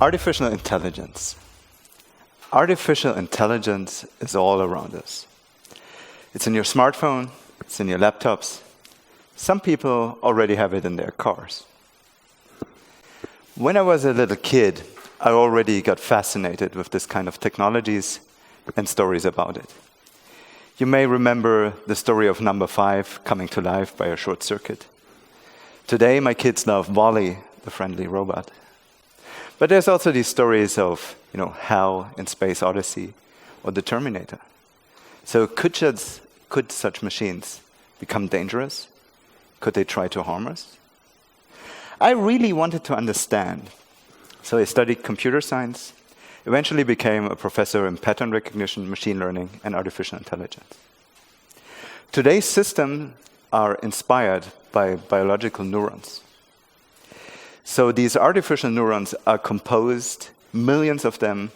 Artificial intelligence. Artificial intelligence is all around us. It's in your smartphone, it's in your laptops. Some people already have it in their cars. When I was a little kid, I already got fascinated with this kind of technologies and stories about it. You may remember the story of number 5 coming to life by a short circuit. Today, my kids love Wall-E, the friendly robot. But there's also these stories of, HAL in Space Odyssey or the Terminator. So could such machines become dangerous? Could they try to harm us? I really wanted to understand. So I studied computer science, eventually became a professor in pattern recognition, machine learning, and artificial intelligence. Today's systems are inspired by biological neurons. So these artificial neurons are composed, millions of them,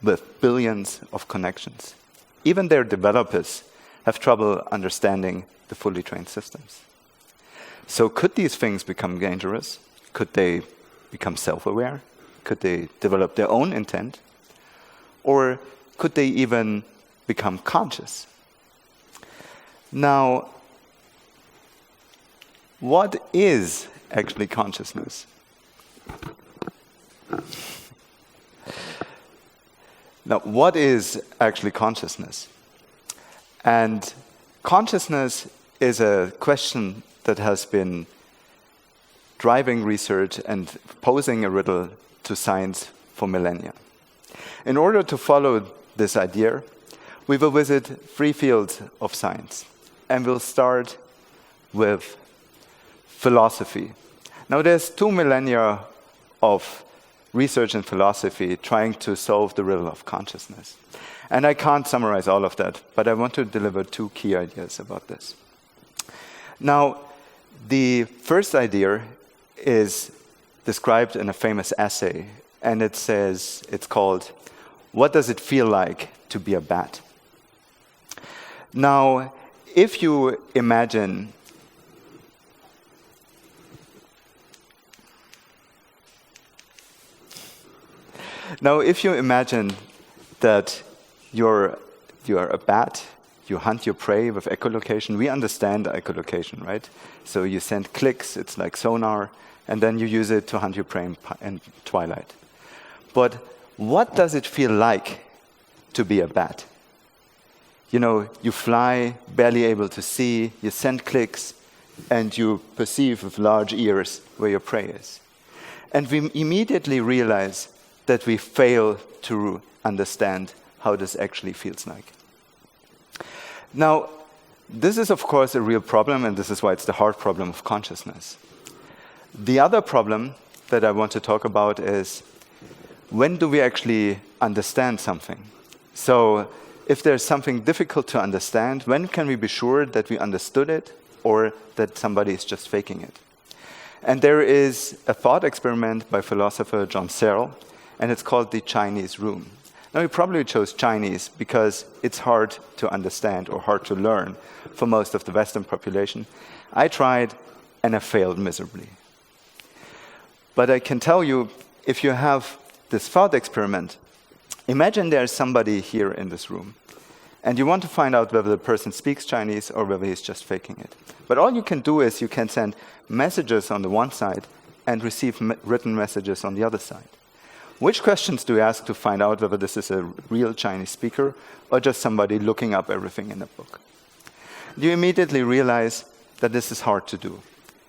with billions of connections. Even their developers have trouble understanding the fully trained systems. So could these things become dangerous? Could they become self-aware? Could they develop their own intent? Or could they even become conscious? Now, what is actually consciousness? Now, what is actually consciousness? And consciousness is a question that has been driving research and posing a riddle to science for millennia. In order to follow this idea, we will visit 3 fields of science. And we'll start with philosophy. Now, there's 2 millennia of research in philosophy trying to solve the riddle of consciousness. And I can't summarize all of that, but I want to deliver 2 key ideas about this. Now, the first idea is described in a famous essay, and it says, it's called, "What does it feel like to be a bat?" Now, if you imagine that you're a bat, you hunt your prey with echolocation. We understand echolocation, right? So you send clicks, it's like sonar, and then you use it to hunt your prey in twilight. But what does it feel like to be a bat? You fly, barely able to see, you send clicks, and you perceive with large ears where your prey is. And we immediately realize that we fail to understand how this actually feels like. Now, this is, of course, a real problem, and this is why it's the hard problem of consciousness. The other problem that I want to talk about is, when do we actually understand something? So, if there's something difficult to understand, when can we be sure that we understood it or that somebody is just faking it? And there is a thought experiment by philosopher John Searle, and it's called the Chinese room. Now, he probably chose Chinese because it's hard to understand or hard to learn for most of the Western population. I tried, and I failed miserably. But I can tell you, if you have this thought experiment, imagine there's somebody here in this room, and you want to find out whether the person speaks Chinese or whether he's just faking it. But all you can do is you can send messages on the one side and receive written messages on the other side. Which questions do you ask to find out whether this is a real Chinese speaker or just somebody looking up everything in a book? You immediately realize that this is hard to do.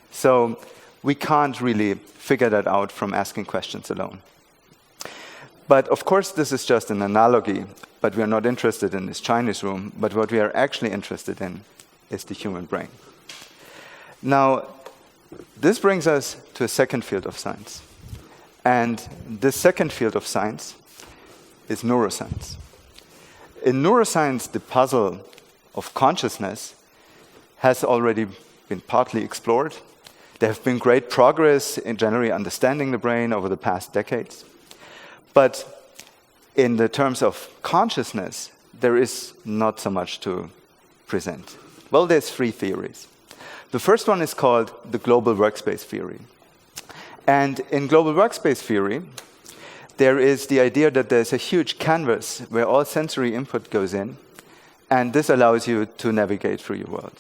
So we can't really figure that out from asking questions alone. But of course, this is just an analogy, but we are not interested in this Chinese room, but what we are actually interested in is the human brain. Now, this brings us to a second field of science. And this second field of science is neuroscience. In neuroscience, the puzzle of consciousness has already been partly explored. There have been great progress in generally understanding the brain over the past decades. But in the terms of consciousness, there is not so much to present. Well, there's 3 theories. The first one is called the global workspace theory. And in global workspace theory, there is the idea that there's a huge canvas where all sensory input goes in, and this allows you to navigate through your world.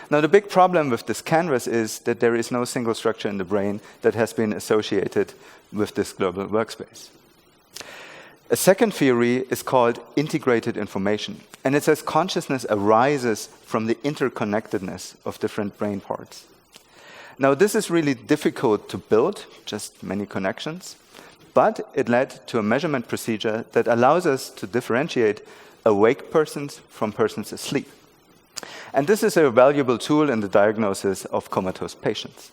Now, the big problem with this canvas is that there is no single structure in the brain that has been associated with this global workspace. A second theory is called integrated information, and it says consciousness arises from the interconnectedness of different brain parts. Now, this is really difficult to build, just many connections, but it led to a measurement procedure that allows us to differentiate awake persons from persons asleep. And this is a valuable tool in the diagnosis of comatose patients.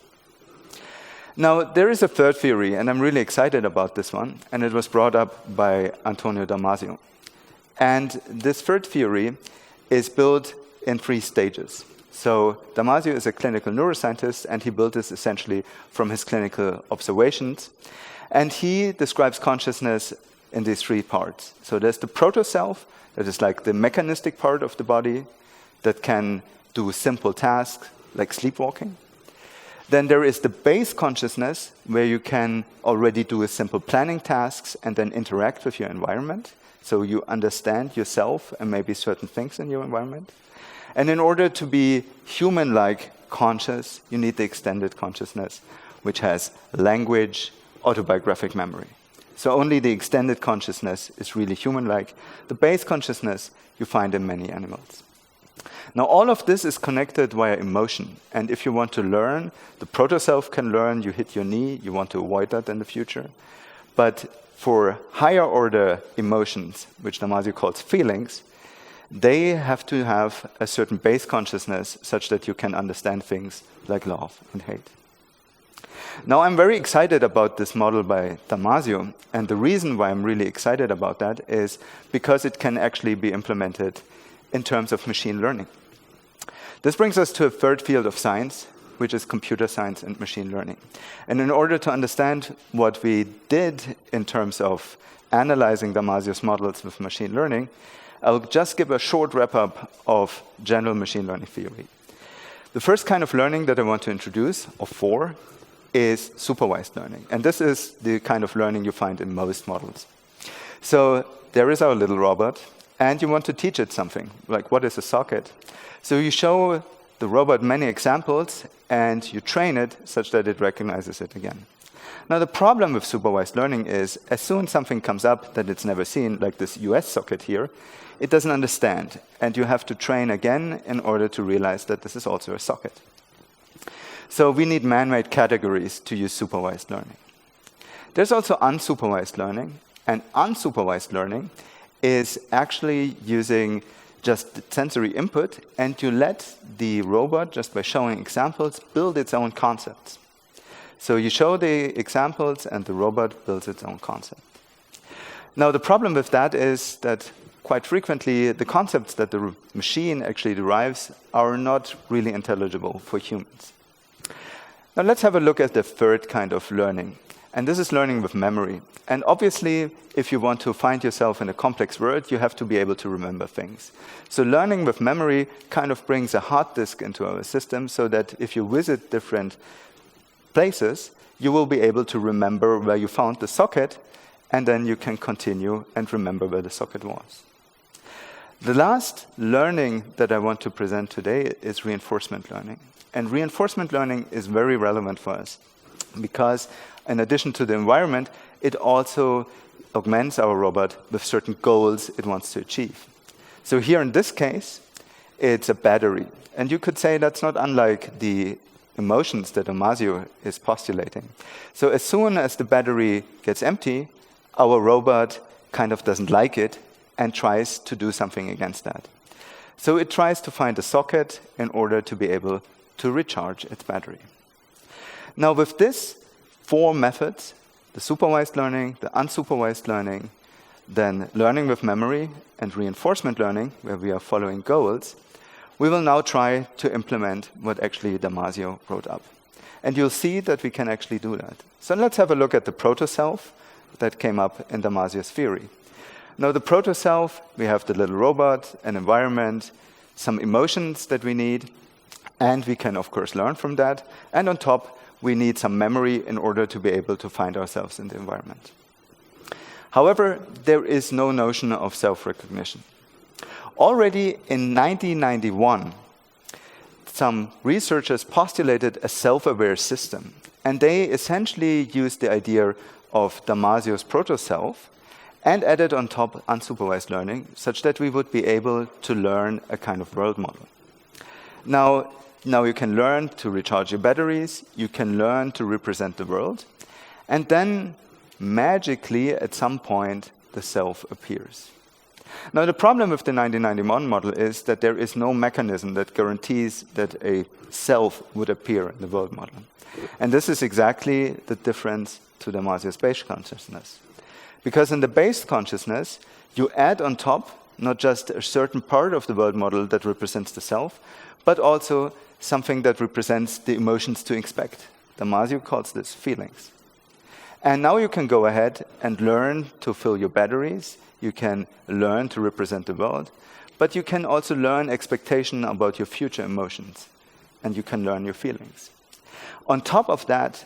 Now, there is a third theory, and I'm really excited about this one, and it was brought up by Antonio Damasio. And this third theory is built in 3 stages. So Damasio is a clinical neuroscientist, and he built this essentially from his clinical observations. And he describes consciousness in these 3 parts. So there's the proto-self, that is like the mechanistic part of the body that can do simple tasks like sleepwalking. Then there is the base consciousness, where you can already do simple planning tasks and then interact with your environment. So you understand yourself and maybe certain things in your environment. And in order to be human-like conscious, you need the extended consciousness, which has language, autobiographic memory. So only the extended consciousness is really human-like. The base consciousness you find in many animals. Now, all of this is connected via emotion. And if you want to learn, the proto-self can learn, you hit your knee, you want to avoid that in the future. But for higher order emotions, which Damasio calls feelings, they have to have a certain base consciousness such that you can understand things like love and hate. Now, I'm very excited about this model by Damasio, and the reason why I'm really excited about that is because it can actually be implemented in terms of machine learning. This brings us to a third field of science, which is computer science and machine learning. And in order to understand what we did in terms of analyzing Damasio's models with machine learning, I'll just give a short wrap-up of general machine learning theory. The first kind of learning that I want to introduce, of 4, is supervised learning. And this is the kind of learning you find in most models. So there is our little robot, and you want to teach it something, like what is a socket? So you show the robot many examples, and you train it such that it recognizes it again. Now, the problem with supervised learning is, as soon as something comes up that it's never seen, like this US socket here, it doesn't understand, and you have to train again in order to realize that this is also a socket. So we need man-made categories to use supervised learning. There's also unsupervised learning, and unsupervised learning is actually using just sensory input, and you let the robot, just by showing examples, build its own concepts. So you show the examples, and the robot builds its own concept. Now, the problem with that is that quite frequently, the concepts that the machine actually derives are not really intelligible for humans. Now, let's have a look at the third kind of learning. And this is learning with memory. And obviously, if you want to find yourself in a complex world, you have to be able to remember things. So learning with memory kind of brings a hard disk into our system so that if you visit different places, you will be able to remember where you found the socket, and then you can continue and remember where the socket was. The last learning that I want to present today is reinforcement learning. And reinforcement learning is very relevant for us because in addition to the environment, it also augments our robot with certain goals it wants to achieve. So here in this case, it's a battery. And you could say that's not unlike the emotions that Damasio is postulating. So as soon as the battery gets empty, our robot kind of doesn't like it and tries to do something against that. So it tries to find a socket in order to be able to recharge its battery. Now with this 4 methods, the supervised learning, the unsupervised learning, then learning with memory, and reinforcement learning, where we are following goals, we will now try to implement what actually Damasio wrote up. And you'll see that we can actually do that. So let's have a look at the proto-self that came up in Damasio's theory. Now the proto-self, we have the little robot, an environment, some emotions that we need, and we can of course learn from that. And on top, we need some memory in order to be able to find ourselves in the environment. However, there is no notion of self-recognition. Already in 1991, some researchers postulated a self-aware system, and they essentially used the idea of Damasio's proto-self and added on top unsupervised learning, such that we would be able to learn a kind of world model. Now you can learn to recharge your batteries, you can learn to represent the world, and then magically at some point the self appears. Now the problem with the 1991 model is that there is no mechanism that guarantees that a self would appear in the world model. And this is exactly the difference to Damasio's base consciousness. Because in the base consciousness, you add on top not just a certain part of the world model that represents the self, but also something that represents the emotions to expect. Damasio calls this feelings. And now you can go ahead and learn to fill your batteries, you can learn to represent the world, but you can also learn expectation about your future emotions, and you can learn your feelings. On top of that,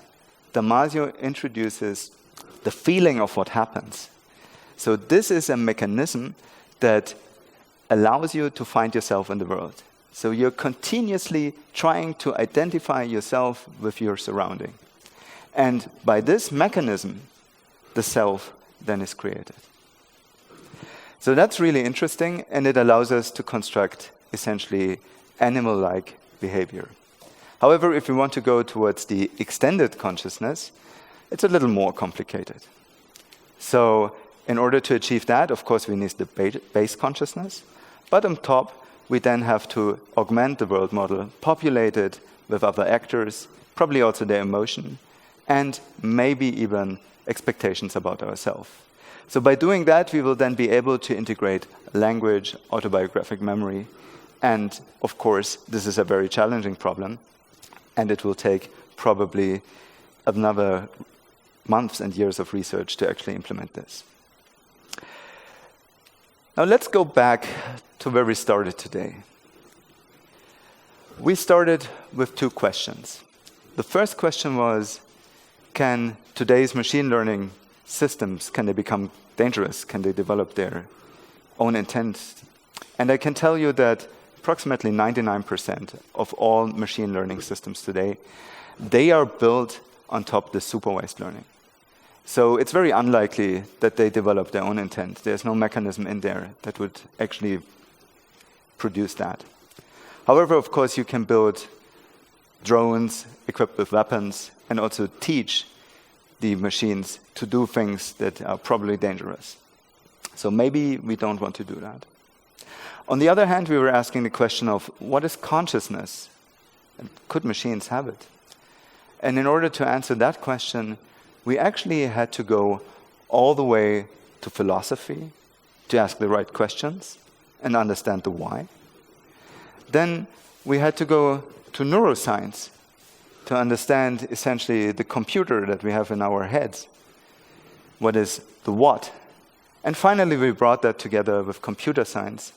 Damasio introduces the feeling of what happens. So this is a mechanism that allows you to find yourself in the world. So you're continuously trying to identify yourself with your surrounding. And by this mechanism, the self then is created. So that's really interesting, and it allows us to construct essentially animal-like behavior. However, if we want to go towards the extended consciousness, it's a little more complicated. So in order to achieve that, of course, we need the base consciousness, but on top, we then have to augment the world model, populate it with other actors, probably also their emotion, and maybe even expectations about ourselves. So by doing that, we will then be able to integrate language, autobiographic memory, and of course, this is a very challenging problem, and it will take probably another months and years of research to actually implement this. Now let's go back to where we started today. We started with two questions. The first question was, can today's machine learning systems, can they become dangerous? Can they develop their own intent? And I can tell you that approximately 99% of all machine learning systems today, they are built on top of the supervised learning. So it's very unlikely that they develop their own intent. There's no mechanism in there that would actually produce that. However, of course, you can build drones equipped with weapons and also teach the machines to do things that are probably dangerous. So maybe we don't want to do that. On the other hand, we were asking the question of what is consciousness? And could machines have it? And in order to answer that question, we actually had to go all the way to philosophy to ask the right questions and understand the why. Then we had to go to neuroscience to understand essentially the computer that we have in our heads. What is the what? And finally, we brought that together with computer science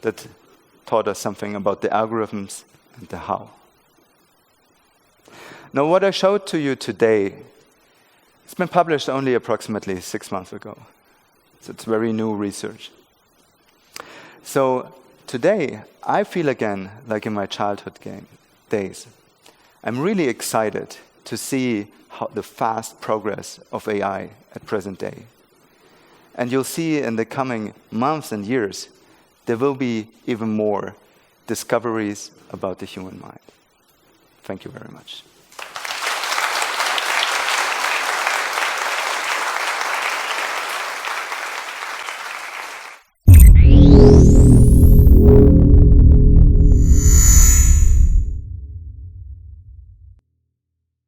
that taught us something about the algorithms and the how. Now, what I showed to you today, it's been published only approximately 6 months ago. So it's very new research. So today, I feel again like in my childhood days. I'm really excited to see the fast progress of AI at present day. And you'll see in the coming months and years, there will be even more discoveries about the human mind. Thank you very much.